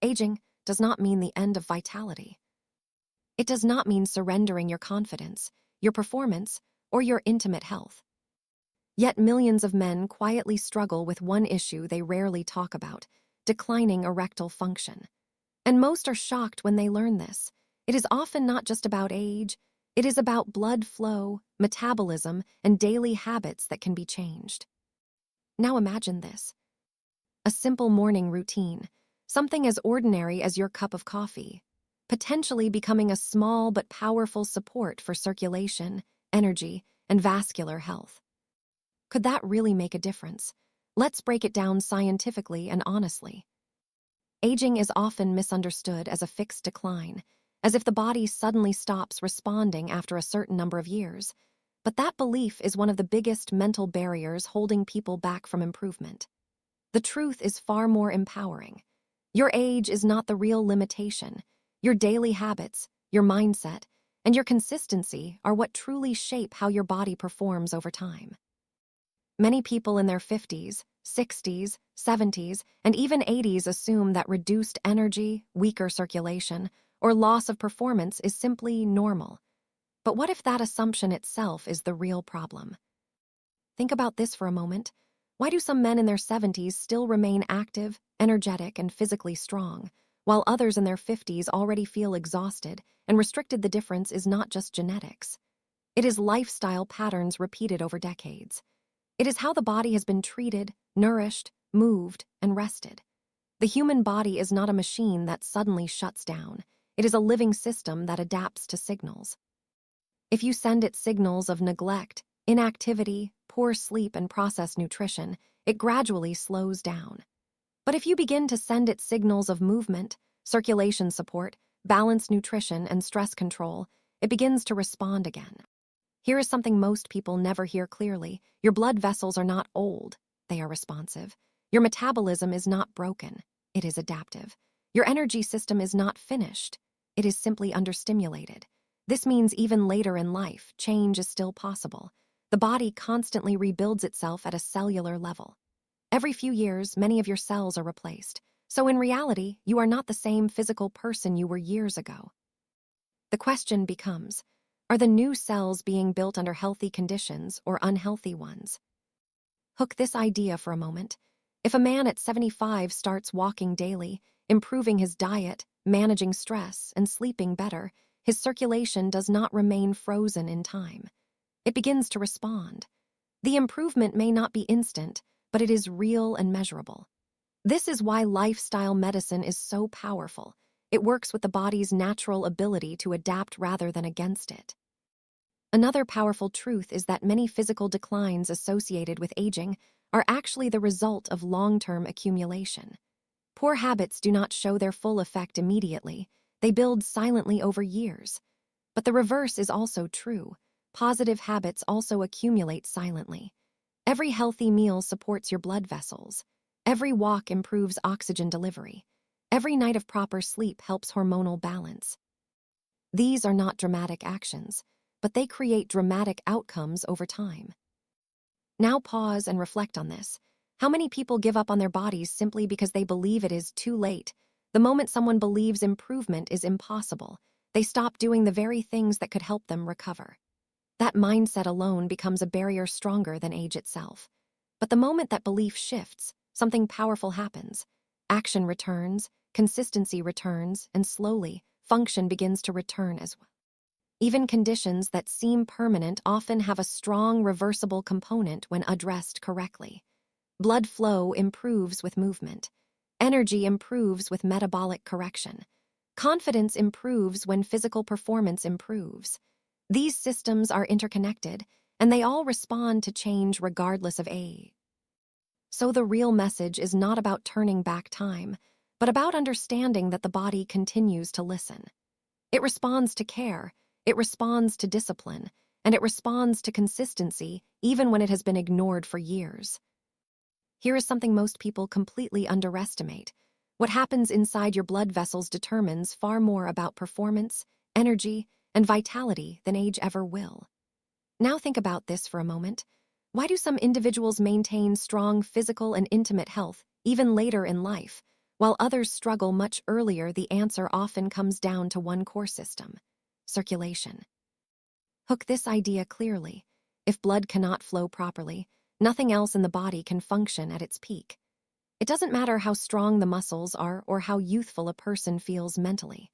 Aging does not mean the end of vitality. It does not mean surrendering your confidence, your performance, or your intimate health. Yet millions of men quietly struggle with one issue they rarely talk about: declining erectile function. And most are shocked when they learn this. It is often not just about age, it is about blood flow, metabolism, and daily habits that can be changed. Now imagine this: a simple morning routine, something as ordinary as your cup of coffee, potentially becoming a small but powerful support for circulation, energy, and vascular health. Could that really make a difference? Let's break it down scientifically and honestly. Aging is often misunderstood as a fixed decline, as if the body suddenly stops responding after a certain number of years. But that belief is one of the biggest mental barriers holding people back from improvement. The truth is far more empowering. Your age is not the real limitation. Your daily habits, your mindset, and your consistency are what truly shape how your body performs over time. Many people in their 50s, 60s, 70s, and even 80s assume that reduced energy, weaker circulation, or loss of performance is simply normal. But what if that assumption itself is the real problem? Think about this for a moment. Why do some men in their 70s still remain active, energetic, and physically strong, while others in their 50s already feel exhausted and restricted? The difference is not just genetics. It is lifestyle patterns repeated over decades. It is how the body has been treated, nourished, moved, and rested. The human body is not a machine that suddenly shuts down. It is a living system that adapts to signals. If you send it signals of neglect, inactivity, poor sleep, and processed nutrition, it gradually slows down. But if you begin to send it signals of movement, circulation support, balanced nutrition, and stress control, it begins to respond again. Here is something most people never hear clearly. Your blood vessels are not old, they are responsive. Your metabolism is not broken, it is adaptive. Your energy system is not finished, it is simply understimulated. This means even later in life, change is still possible. The body constantly rebuilds itself at a cellular level. Every few years, many of your cells are replaced. So in reality, you are not the same physical person you were years ago. The question becomes, are the new cells being built under healthy conditions or unhealthy ones? Hook this idea for a moment. If a man at 75 starts walking daily, improving his diet, managing stress, and sleeping better, his circulation does not remain frozen in time. It begins to respond. The improvement may not be instant, but it is real and measurable. This is why lifestyle medicine is so powerful. It works with the body's natural ability to adapt rather than against it. Another powerful truth is that many physical declines associated with aging are actually the result of long-term accumulation. Poor habits do not show their full effect immediately. They build silently over years. But the reverse is also true. Positive habits also accumulate silently. Every healthy meal supports your blood vessels. Every walk improves oxygen delivery. Every night of proper sleep helps hormonal balance. These are not dramatic actions, but they create dramatic outcomes over time. Now pause and reflect on this. How many people give up on their bodies simply because they believe it is too late? The moment someone believes improvement is impossible, they stop doing the very things that could help them recover. That mindset alone becomes a barrier stronger than age itself. But the moment that belief shifts, something powerful happens. Action returns, consistency returns, and slowly, function begins to return as well. Even conditions that seem permanent often have a strong reversible component when addressed correctly. Blood flow improves with movement. Energy improves with metabolic correction. Confidence improves when physical performance improves. These systems are interconnected, and they all respond to change regardless of age. So the real message is not about turning back time, but about understanding that the body continues to listen. It responds to care, it responds to discipline, and it responds to consistency even when it has been ignored for years. Here is something most people completely underestimate. What happens inside your blood vessels determines far more about performance, energy, and vitality than age ever will. Now think about this for a moment. Why do some individuals maintain strong physical and intimate health even later in life, While others struggle much earlier, the answer often comes down to one core system: circulation. Hook this idea clearly. If blood cannot flow properly, nothing else in the body can function at its peak. It doesn't matter how strong the muscles are or how youthful a person feels mentally.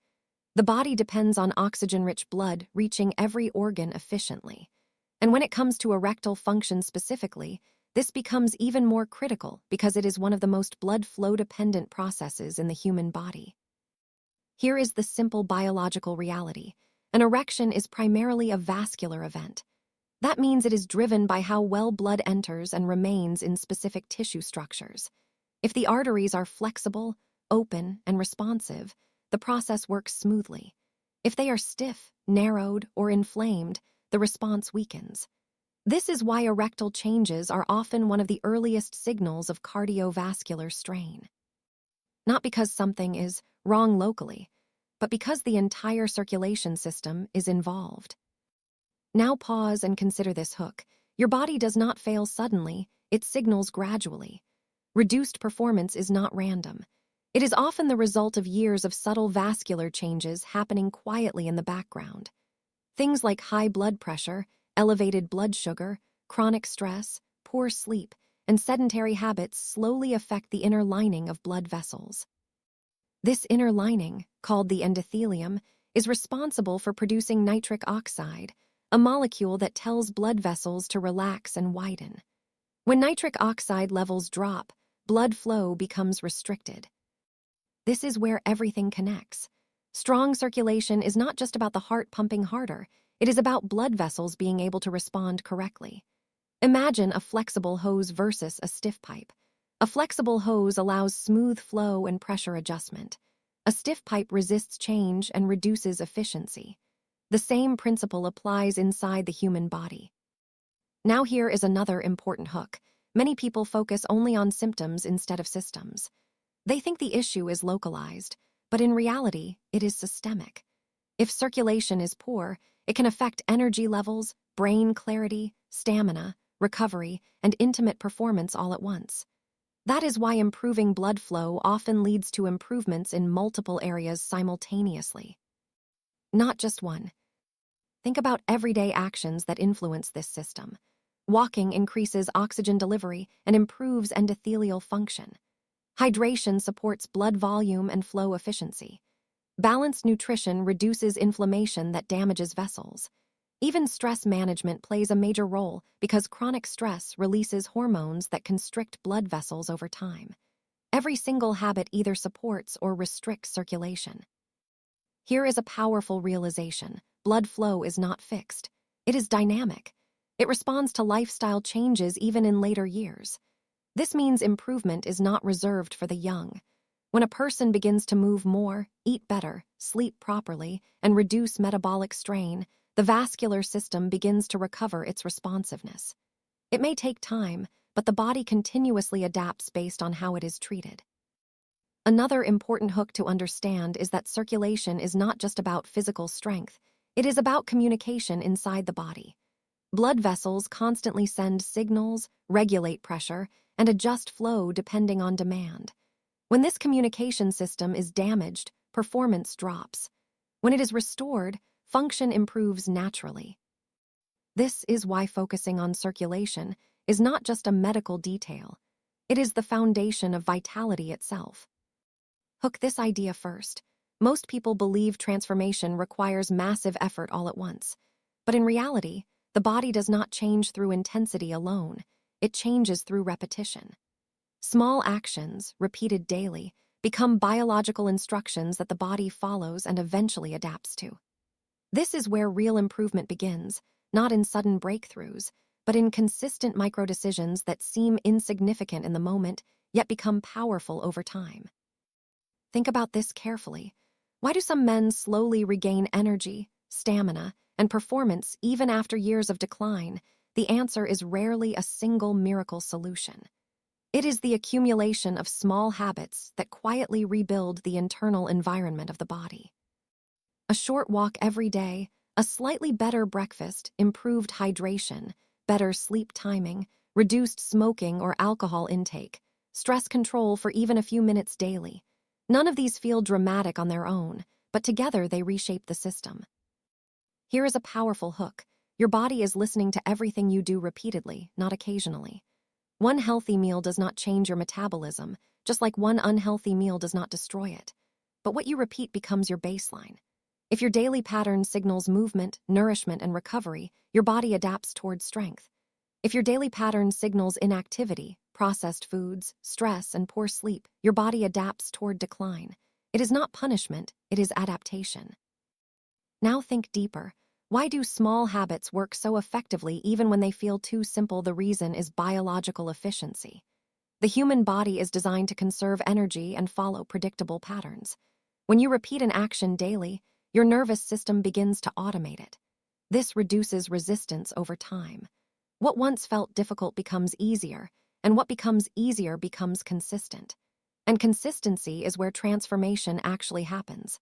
The body depends on oxygen-rich blood reaching every organ efficiently. And when it comes to erectile function specifically, this becomes even more critical because it is one of the most blood flow-dependent processes in the human body. Here is the simple biological reality. An erection is primarily a vascular event. That means it is driven by how well blood enters and remains in specific tissue structures. If the arteries are flexible, open, and responsive, the process works smoothly. If they are stiff, narrowed, or inflamed, the response weakens. This is why erectile changes are often one of the earliest signals of cardiovascular strain. Not because something is wrong locally, but because the entire circulation system is involved. Now pause and consider this hook. Your body does not fail suddenly, it signals gradually. Reduced performance is not random. It is often the result of years of subtle vascular changes happening quietly in the background. Things like high blood pressure, elevated blood sugar, chronic stress, poor sleep, and sedentary habits slowly affect the inner lining of blood vessels. This inner lining, called the endothelium, is responsible for producing nitric oxide, a molecule that tells blood vessels to relax and widen. When nitric oxide levels drop, blood flow becomes restricted. This is where everything connects. Strong circulation is not just about the heart pumping harder, it is about blood vessels being able to respond correctly. Imagine a flexible hose versus a stiff pipe. A flexible hose allows smooth flow and pressure adjustment. A stiff pipe resists change and reduces efficiency. The same principle applies inside the human body. Now here is another important hook. Many people focus only on symptoms instead of systems. They think the issue is localized, but in reality, it is systemic. If circulation is poor, it can affect energy levels, brain clarity, stamina, recovery, and intimate performance all at once. That is why improving blood flow often leads to improvements in multiple areas simultaneously. Not just one. Think about everyday actions that influence this system. Walking increases oxygen delivery and improves endothelial function. Hydration supports blood volume and flow efficiency. Balanced nutrition reduces inflammation that damages vessels. Even stress management plays a major role because chronic stress releases hormones that constrict blood vessels over time. Every single habit either supports or restricts circulation. Here is a powerful realization: blood flow is not fixed. It is dynamic. It responds to lifestyle changes even in later years. This means improvement is not reserved for the young. When a person begins to move more, eat better, sleep properly, and reduce metabolic strain, the vascular system begins to recover its responsiveness. It may take time, but the body continuously adapts based on how it is treated. Another important hook to understand is that circulation is not just about physical strength, it is about communication inside the body. Blood vessels constantly send signals, regulate pressure, and adjust flow depending on demand. When this communication system is damaged, performance drops. When it is restored, function improves naturally. This is why focusing on circulation is not just a medical detail. It is the foundation of vitality itself. Hook this idea first. Most people believe transformation requires massive effort all at once. But in reality, the body does not change through intensity alone. It changes through repetition. Small actions, repeated daily, become biological instructions that the body follows and eventually adapts to. This is where real improvement begins, not in sudden breakthroughs, but in consistent microdecisions that seem insignificant in the moment, yet become powerful over time. Think about this carefully. Why do some men slowly regain energy, stamina, and performance even after years of decline? The answer is rarely a single miracle solution. It is the accumulation of small habits that quietly rebuild the internal environment of the body. A short walk every day, a slightly better breakfast, improved hydration, better sleep timing, reduced smoking or alcohol intake, stress control for even a few minutes daily. None of these feel dramatic on their own, but together they reshape the system. Here is a powerful hook. Your body is listening to everything you do repeatedly, not occasionally. One healthy meal does not change your metabolism, just like one unhealthy meal does not destroy it. But what you repeat becomes your baseline. If your daily pattern signals movement, nourishment, and recovery, your body adapts toward strength. If your daily pattern signals inactivity, processed foods, stress, and poor sleep, your body adapts toward decline. It is not punishment, it is adaptation. Now think deeper. Why do small habits work so effectively even when they feel too simple? The reason is biological efficiency. The human body is designed to conserve energy and follow predictable patterns. When you repeat an action daily, your nervous system begins to automate it. This reduces resistance over time. What once felt difficult becomes easier, and what becomes easier becomes consistent. And consistency is where transformation actually happens.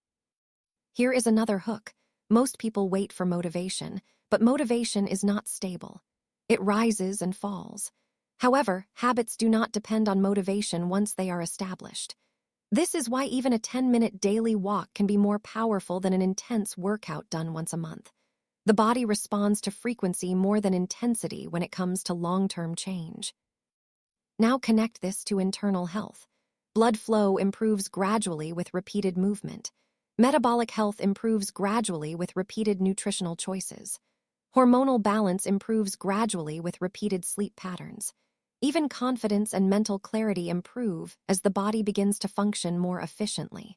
Here is another hook. Most people wait for motivation, but motivation is not stable. It rises and falls. However, habits do not depend on motivation once they are established. This is why even a 10-minute daily walk can be more powerful than an intense workout done once a month. The body responds to frequency more than intensity when it comes to long-term change. Now connect this to internal health. Blood flow improves gradually with repeated movement. Metabolic health improves gradually with repeated nutritional choices. Hormonal balance improves gradually with repeated sleep patterns. Even confidence and mental clarity improve as the body begins to function more efficiently.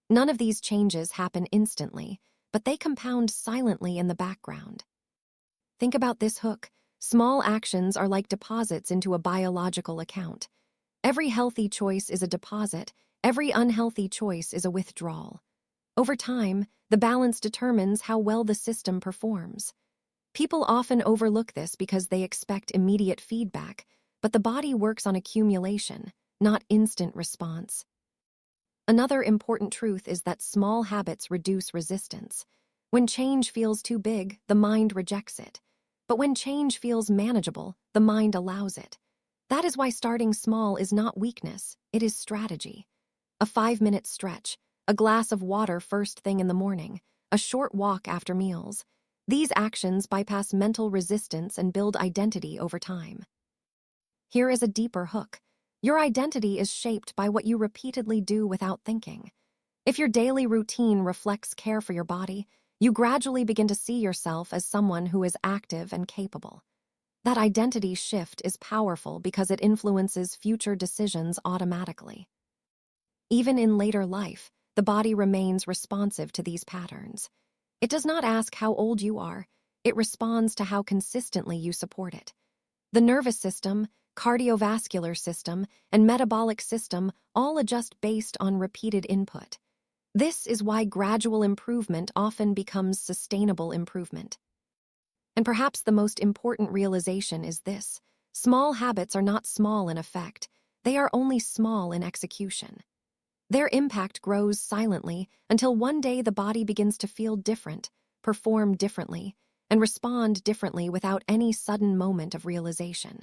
None of these changes happen instantly, but they compound silently in the background. Think about this hook. Small actions are like deposits into a biological account. Every healthy choice is a deposit, every unhealthy choice is a withdrawal. Over time, the balance determines how well the system performs. People often overlook this because they expect immediate feedback, but the body works on accumulation, not instant response. Another important truth is that small habits reduce resistance. When change feels too big, the mind rejects it. But when change feels manageable, the mind allows it. That is why starting small is not weakness, it is strategy. A 5-minute stretch, a glass of water first thing in the morning, a short walk after meals. These actions bypass mental resistance and build identity over time. Here is a deeper hook. Your identity is shaped by what you repeatedly do without thinking. If your daily routine reflects care for your body, you gradually begin to see yourself as someone who is active and capable. That identity shift is powerful because it influences future decisions automatically. Even in later life, the body remains responsive to these patterns. It does not ask how old you are, it responds to how consistently you support it. The nervous system, cardiovascular system, and metabolic system all adjust based on repeated input. This is why gradual improvement often becomes sustainable improvement. And perhaps the most important realization is this: small habits are not small in effect, they are only small in execution. Their impact grows silently until one day the body begins to feel different, perform differently, and respond differently without any sudden moment of realization.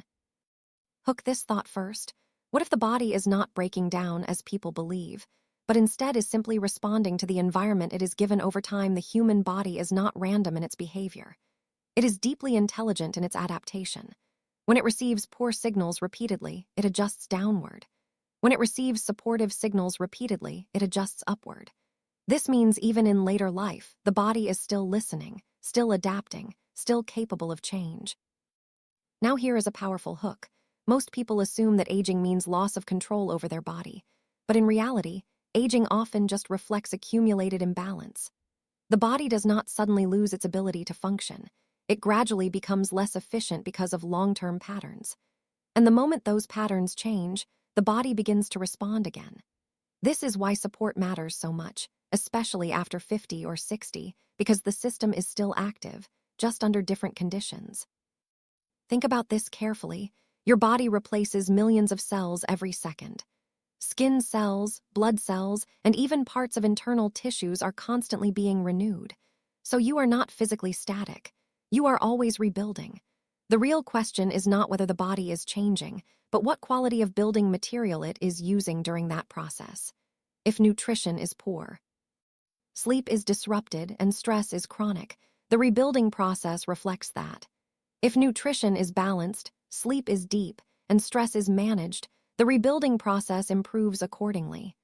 Hook this thought first. What if the body is not breaking down as people believe, but instead is simply responding to the environment it is given over time? The human body is not random in its behavior. It is deeply intelligent in its adaptation. When it receives poor signals repeatedly, it adjusts downward. When it receives supportive signals repeatedly, it adjusts upward. This means even in later life, the body is still listening, still adapting, still capable of change. Now here is a powerful hook. Most people assume that aging means loss of control over their body, but in reality, aging often just reflects accumulated imbalance. The body does not suddenly lose its ability to function. It gradually becomes less efficient because of long-term patterns. And the moment those patterns change, the body begins to respond again. This is why support matters so much, especially after 50 or 60, because the system is still active, just under different conditions. Think about this carefully. Your body replaces millions of cells every second. Skin cells, blood cells, and even parts of internal tissues are constantly being renewed. So you are not physically static. You are always rebuilding. The real question is not whether the body is changing, but what quality of building material it is using during that process. if nutrition is poor. Sleep is disrupted and stress is chronic. The rebuilding process reflects that. If nutrition is balanced, sleep is deep, and stress is managed, the rebuilding process improves accordingly.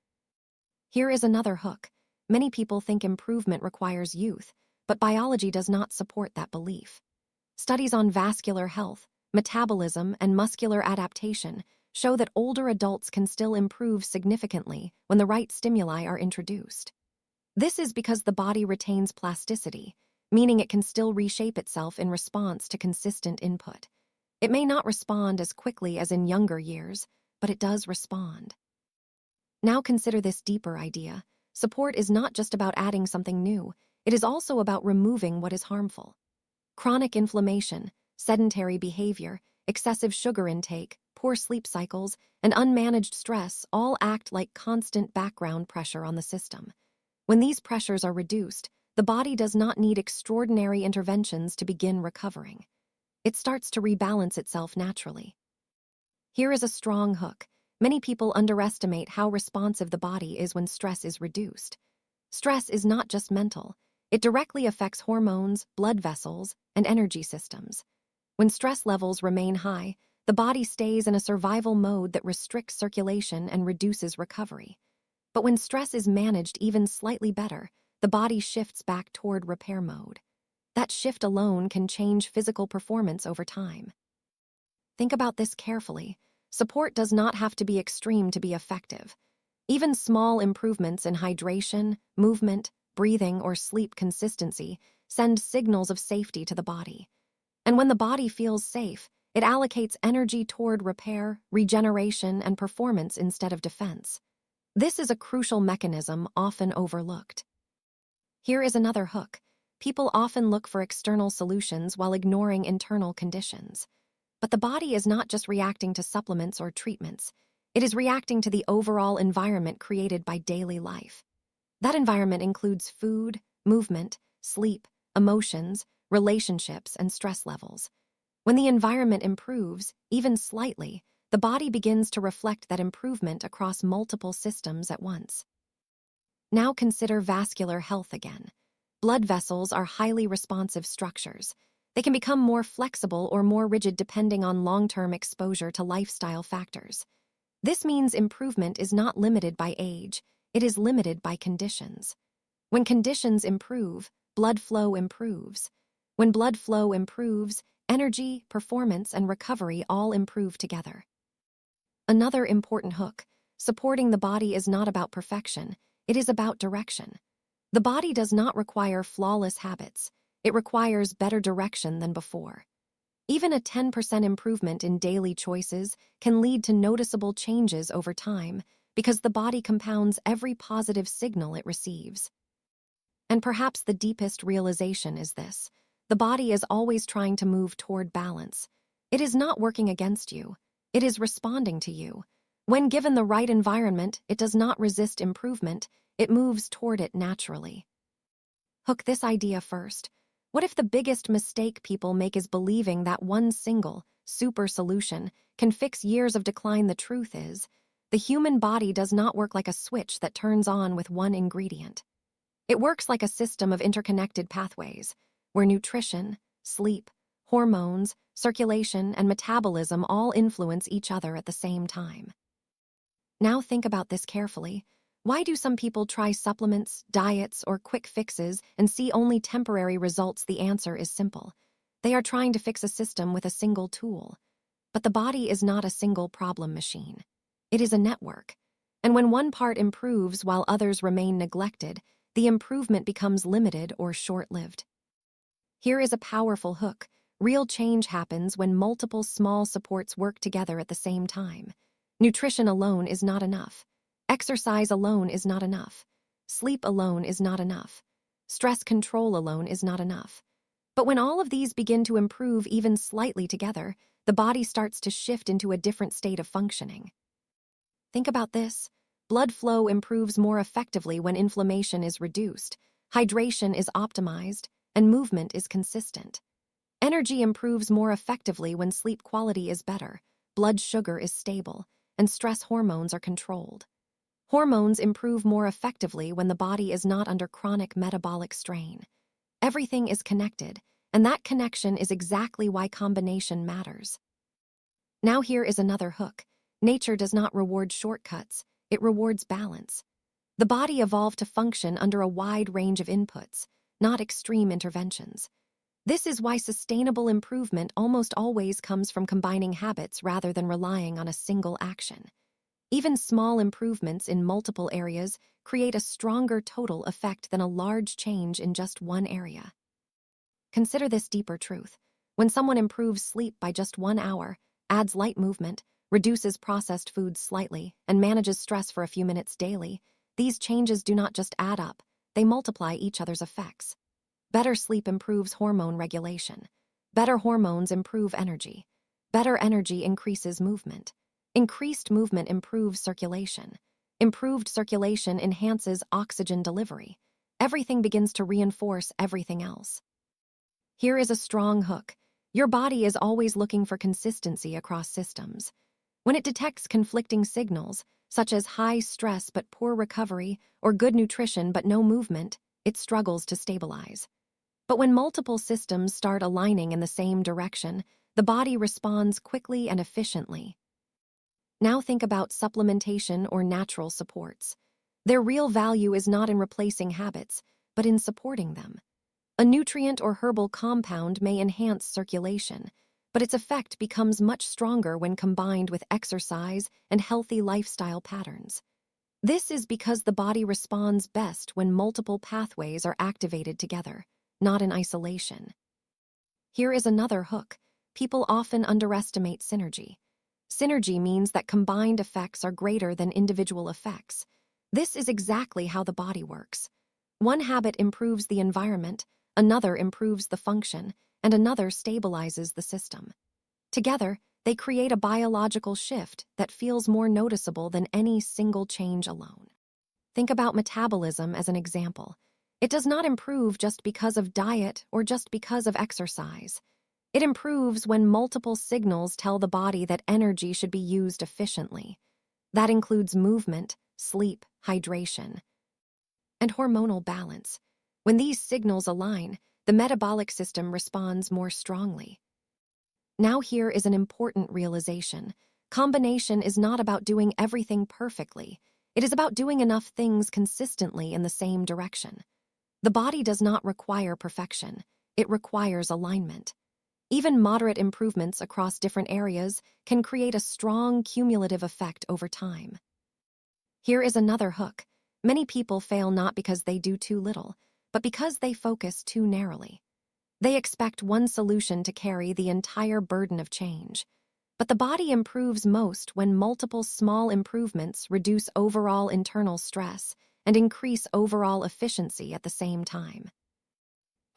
Here is another hook. Many people think improvement requires youth, but biology does not support that belief. Studies on vascular health, metabolism, and muscular adaptation show that older adults can still improve significantly when the right stimuli are introduced. This is because the body retains plasticity, meaning it can still reshape itself in response to consistent input. It may not respond as quickly as in younger years, but it does respond. Now consider this deeper idea. Support is not just about adding something new, it is also about removing what is harmful. Chronic inflammation, sedentary behavior, excessive sugar intake, poor sleep cycles, and unmanaged stress all act like constant background pressure on the system. When these pressures are reduced, the body does not need extraordinary interventions to begin recovering. It starts to rebalance itself naturally. Here is a strong hook. Many people underestimate how responsive the body is when stress is reduced. Stress is not just mental. It directly affects hormones, blood vessels, and energy systems. When stress levels remain high, the body stays in a survival mode that restricts circulation and reduces recovery. But when stress is managed even slightly better, the body shifts back toward repair mode. That shift alone can change physical performance over time. Think about this carefully. Support does not have to be extreme to be effective. Even small improvements in hydration, movement, breathing, or sleep consistency send signals of safety to the body. And when the body feels safe, it allocates energy toward repair, regeneration, and performance instead of defense. This is a crucial mechanism often overlooked. Here is another hook. People often look for external solutions while ignoring internal conditions. But the body is not just reacting to supplements or treatments. It is reacting to the overall environment created by daily life. That environment includes food, movement, sleep, emotions, relationships, and stress levels. When the environment improves, even slightly, the body begins to reflect that improvement across multiple systems at once. Now consider vascular health again. Blood vessels are highly responsive structures. They can become more flexible or more rigid depending on long-term exposure to lifestyle factors. This means improvement is not limited by age, it is limited by conditions. When conditions improve, blood flow improves. When blood flow improves, energy, performance, and recovery all improve together. Another important hook: supporting the body is not about perfection, it is about direction. The body does not require flawless habits. It requires better direction than before. Even a 10% improvement in daily choices can lead to noticeable changes over time because the body compounds every positive signal it receives. And perhaps the deepest realization is this: the body is always trying to move toward balance. It is not working against you. It is responding to you. When given the right environment, it does not resist improvement. It moves toward it naturally. Hook this idea first. What if the biggest mistake people make is believing that one single, super solution can fix years of decline? The truth is, the human body does not work like a switch that turns on with one ingredient. It works like a system of interconnected pathways, where nutrition, sleep, hormones, circulation, and metabolism all influence each other at the same time. Now think about this carefully. Why do some people try supplements, diets, or quick fixes and see only temporary results? The answer is simple. They are trying to fix a system with a single tool. But the body is not a single problem machine. It is a network. And when one part improves while others remain neglected, the improvement becomes limited or short-lived. Here is a powerful hook. Real change happens when multiple small supports work together at the same time. Nutrition alone is not enough. Exercise alone is not enough. Sleep alone is not enough. Stress control alone is not enough. But when all of these begin to improve even slightly together, the body starts to shift into a different state of functioning. Think about this. Blood flow improves more effectively when inflammation is reduced, hydration is optimized, and movement is consistent. Energy improves more effectively when sleep quality is better, blood sugar is stable, and stress hormones are controlled. Hormones improve more effectively when the body is not under chronic metabolic strain. Everything is connected, and that connection is exactly why combination matters. Now here is another hook. Nature does not reward shortcuts, it rewards balance. The body evolved to function under a wide range of inputs, not extreme interventions. This is why sustainable improvement almost always comes from combining habits rather than relying on a single action. Even small improvements in multiple areas create a stronger total effect than a large change in just one area. Consider this deeper truth. When someone improves sleep by just 1 hour, adds light movement, reduces processed foods slightly, and manages stress for a few minutes daily, these changes do not just add up, they multiply each other's effects. Better sleep improves hormone regulation. Better hormones improve energy. Better energy increases movement. Increased movement improves circulation. Improved circulation enhances oxygen delivery. Everything begins to reinforce everything else. Here is a strong hook. Your body is always looking for consistency across systems. When it detects conflicting signals, such as high stress but poor recovery, or good nutrition but no movement, it struggles to stabilize. But when multiple systems start aligning in the same direction, the body responds quickly and efficiently. Now think about supplementation or natural supports. Their real value is not in replacing habits, but in supporting them. A nutrient or herbal compound may enhance circulation, but its effect becomes much stronger when combined with exercise and healthy lifestyle patterns. This is because the body responds best when multiple pathways are activated together, not in isolation. Here is another hook. People often underestimate synergy. Synergy means that combined effects are greater than individual effects. This is exactly how the body works. One habit improves the environment, another improves the function, and another stabilizes the system. Together, they create a biological shift that feels more noticeable than any single change alone. Think about metabolism as an example. It does not improve just because of diet or just because of exercise. It improves when multiple signals tell the body that energy should be used efficiently. That includes movement, sleep, hydration, and hormonal balance. When these signals align, the metabolic system responds more strongly. Now here is an important realization. Combination is not about doing everything perfectly. It is about doing enough things consistently in the same direction. The body does not require perfection. It requires alignment. Even moderate improvements across different areas can create a strong cumulative effect over time. Here is another hook. Many people fail not because they do too little, but because they focus too narrowly. They expect one solution to carry the entire burden of change. But the body improves most when multiple small improvements reduce overall internal stress and increase overall efficiency at the same time.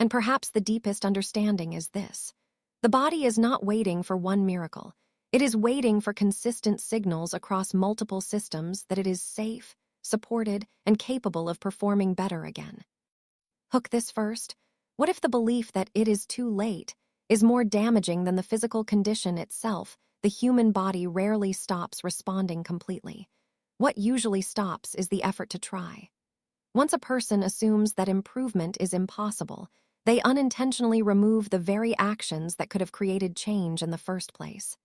And perhaps the deepest understanding is this. The body is not waiting for one miracle. It is waiting for consistent signals across multiple systems that it is safe, supported, and capable of performing better again. Hook this first. What if the belief that it is too late is more damaging than the physical condition itself? The human body rarely stops responding completely. What usually stops is the effort to try. Once a person assumes that improvement is impossible, they unintentionally remove the very actions that could have created change in the first place.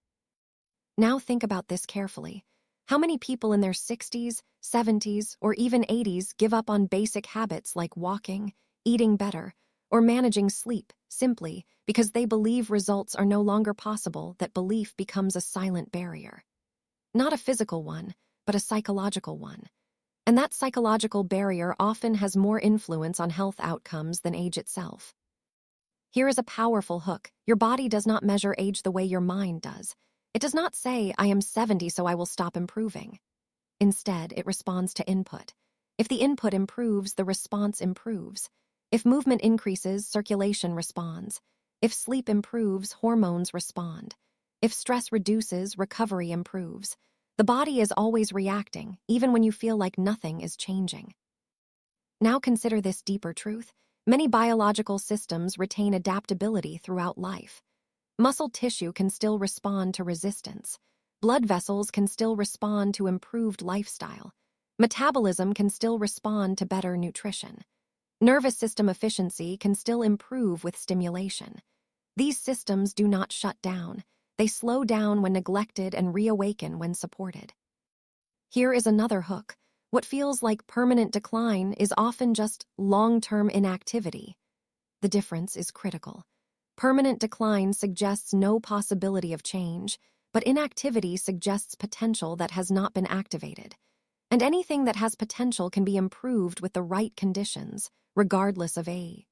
Now think about this carefully. How many people in their 60s, 70s, or even 80s give up on basic habits like walking, eating better, or managing sleep simply because they believe results are no longer possible? That belief becomes a silent barrier. Not a physical one, but a psychological one. And that psychological barrier often has more influence on health outcomes than age itself. Here is a powerful hook. Your body does not measure age the way your mind does. It does not say, I am 70, so I will stop improving. Instead, it responds to input. If the input improves, the response improves. If movement increases, circulation responds. If sleep improves, hormones respond. If stress reduces, recovery improves. The body is always reacting, even when you feel like nothing is changing. Now consider this deeper truth. Many biological systems retain adaptability throughout life. Muscle tissue can still respond to resistance. Blood vessels can still respond to improved lifestyle. Metabolism can still respond to better nutrition. Nervous system efficiency can still improve with stimulation. These systems do not shut down. They slow down when neglected and reawaken when supported. Here is another hook. What feels like permanent decline is often just long-term inactivity. The difference is critical. Permanent decline suggests no possibility of change, but inactivity suggests potential that has not been activated. And anything that has potential can be improved with the right conditions, regardless of age.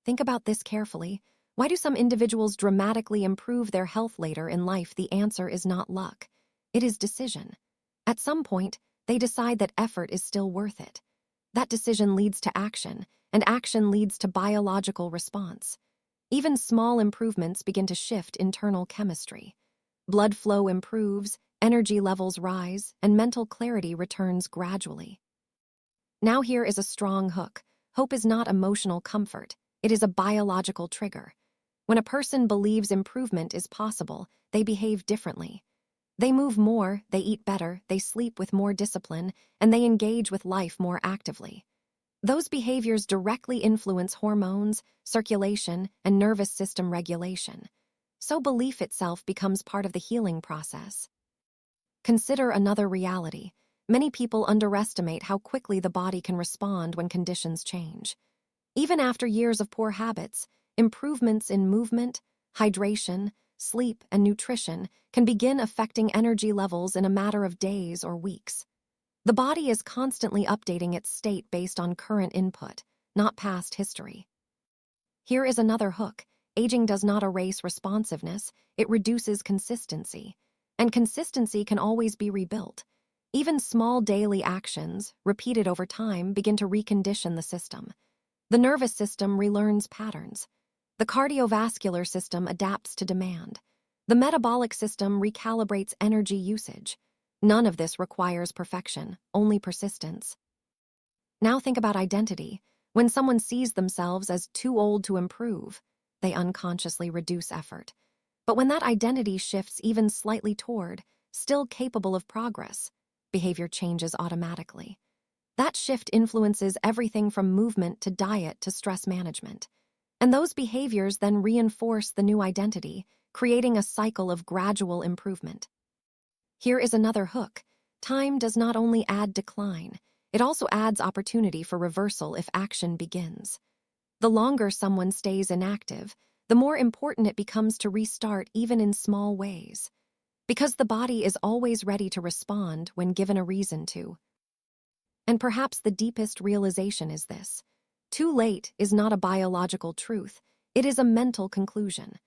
Think about this carefully. Why do some individuals dramatically improve their health later in life? The answer is not luck. It is decision. At some point, they decide that effort is still worth it. That decision leads to action, and action leads to biological response. Even small improvements begin to shift internal chemistry. Blood flow improves, energy levels rise, and mental clarity returns gradually. Now here is a strong hook. Hope is not emotional comfort. It is a biological trigger. When a person believes improvement is possible, they behave differently. They move more, they eat better, they sleep with more discipline, and they engage with life more actively. Those behaviors directly influence hormones, circulation, and nervous system regulation. So belief itself becomes part of the healing process. Consider another reality. Many people underestimate how quickly the body can respond when conditions change. Even after years of poor habits, improvements in movement, hydration, sleep, and nutrition can begin affecting energy levels in a matter of days or weeks. The body is constantly updating its state based on current input, not past history. Here is another hook. Aging does not erase responsiveness, it reduces consistency. And consistency can always be rebuilt. Even small daily actions, repeated over time, begin to recondition the system. The nervous system relearns patterns. The cardiovascular system adapts to demand. The metabolic system recalibrates energy usage. None of this requires perfection, only persistence. Now think about identity. When someone sees themselves as too old to improve, they unconsciously reduce effort. But when that identity shifts even slightly toward, still capable of progress, behavior changes automatically. That shift influences everything from movement to diet to stress management. And those behaviors then reinforce the new identity, creating a cycle of gradual improvement. Here is another hook. Time does not only add decline, it also adds opportunity for reversal if action begins. The longer someone stays inactive, the more important it becomes to restart even in small ways. Because the body is always ready to respond when given a reason to. And perhaps the deepest realization is this. Too late is not a biological truth, it is a mental conclusion.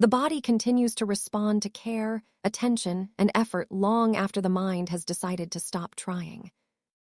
The body continues to respond to care, attention, and effort long after the mind has decided to stop trying.